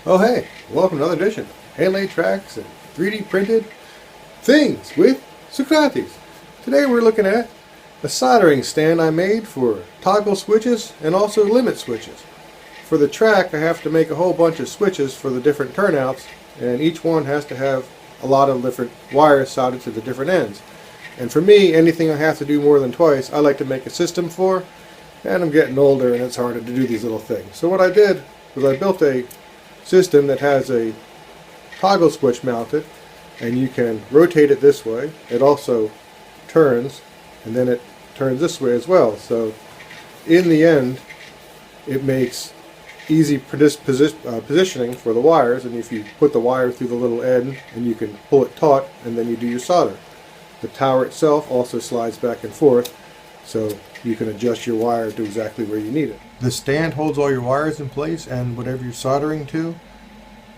Oh hey, welcome to another edition of hand-laid tracks and 3D printed things with Socrates. Today we're looking at a soldering stand I made for toggle switches and also limit switches. For the track I have to make a whole bunch of switches for the different turnouts, and each one has to have a lot of different wires soldered to the different ends. And for me, anything I have to do more than twice, I like to make a system for, and I'm getting older and it's harder to do these little things. So what I did was I built a system that has a toggle switch mounted, and you can rotate it this way. It also turns, and then it turns this way as well. So in the end it makes easy positioning for the wires, and if you put the wire through the little end and you can pull it taut and then you do your solder. The tower itself also slides back and forth, so you can adjust your wire to exactly where you need it. The stand holds all your wires in place and whatever you're soldering to.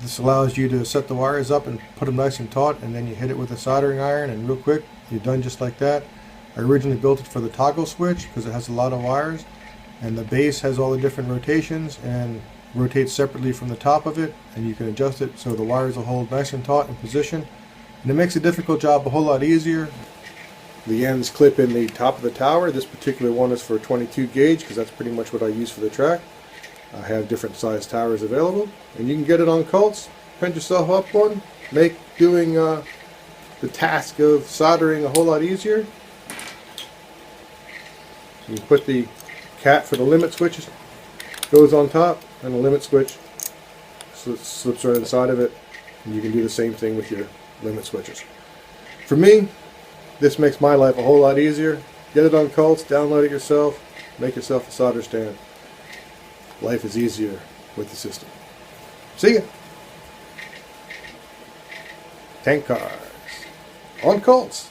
This allows you to set the wires up and put them nice and taut, and then you hit it with a soldering iron and real quick you're done just like that. I originally built it for the toggle switch because it has a lot of wires, and the base has all the different rotations and rotates separately from the top of it, and you can adjust it so the wires will hold nice and taut in position, and it makes a difficult job a whole lot easier. The ends clip in the top of the tower. This particular one is for 22 gauge because that's pretty much what I use for the track. I have different size towers available, and you can get it on Cults. Print yourself up one, make doing the task of soldering a whole lot easier. You put the cap for the limit switches, goes on top, and the limit switch slips right inside of it, and you can do the same thing with your limit switches. For me, this makes my life a whole lot easier. Get it on Cults, download it yourself, make yourself a solder stand. Life is easier with the system. See ya! Tank cars on Cults.